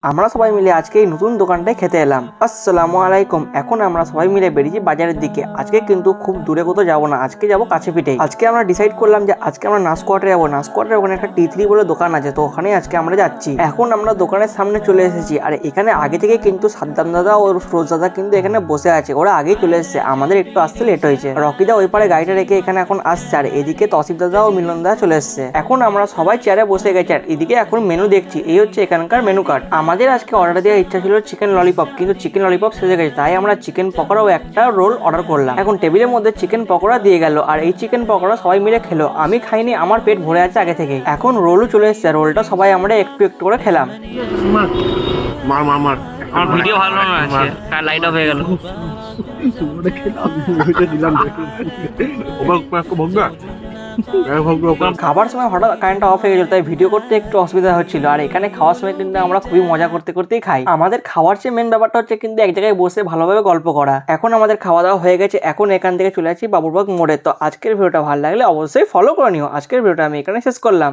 আমরা সবাই মিলে আজকে এই নতুন দোকানটায় খেতে এলাম। আসসালামু আলাইকুম। এখন আমরা সবাই মিলে বেরিয়েছি বাজারের দিকে। আজকে কিন্তু খুব দূরে কোথাও যাবো না, আজকে যাবো কাছে পিঠে। আজকে আমরা ডিসাইড করলাম যে আজকে আমরা নাসকোয়ার্টারে যাবো। নাসকোয়ার্টারে ওখানে একটা T3 বলে দোকান আছে, তো ওখানে আজকে আমরা যাচ্ছি। এখন আমরা দোকানের সামনে চলে এসেছি, আর এখানে আগে থেকে কিন্তু সাদ্দাম দাদা ও ফিরোজ দাদা কিন্তু এখানে বসে আছে, ওরা আগেই চলে এসেছে। আমাদের একটু আসতে লেট হয়েছে। রকিদা ওই পারে গাড়িটা রেখে এখানে এখন আসছে, আর এদিকে তসিফ দাদা ও মিলন দাদা চলে এসেছে। এখন আমরা সবাই চেয়ারে বসে গেছি, আর এদিকে এখন মেনু দেখছি। এই হচ্ছে এখানকার মেনু কার্ড। আমাদের আজকে অর্ডার দেওয়ার ইচ্ছা ছিল চিকেন ললিপপ, কিন্তু চিকেন ললিপপ শেষ হয়ে গেছে, তাই আমরা চিকেন পকোড়া ও একটা রোল অর্ডার করলাম। এখন টেবিলের মধ্যে চিকেন পকোড়া দিয়ে গেল, আর এই চিকেন পকোড়া সবাই মিলে খেলো। আমি খাইনি, আমার পেট ভরে আছে আগে থেকে। এখন রোলও চলে এসেছে, রোলটা সবাই আমরা একটু একটু করে খেলাম। মার মার মার আমার ভিডিও ভালো না আছে, কার লাইট অফ হয়ে গেল। খাবার সময় হঠাৎ কারেন্টটা অফ হয়ে গেছিল, তাই ভিডিও করতে একটু অসুবিধা হচ্ছিল। আর এখানে খাওয়ার সময় কিন্তু আমরা খুবই মজা করতে করতেই খাই। আমাদের খাওয়ার চেয়ে মেন ব্যাপারটা হচ্ছে কিন্তু এক জায়গায় বসে ভালোভাবে গল্প করা। এখন আমাদের খাওয়া দাওয়া হয়ে গেছে, এখন এখান থেকে চলে আসি বাবুরবাগ মোড়ে। তো আজকের ভিডিওটা ভালো লাগলে অবশ্যই ফলো করে নিও। আজকের ভিডিওটা আমি এখানে শেষ করলাম।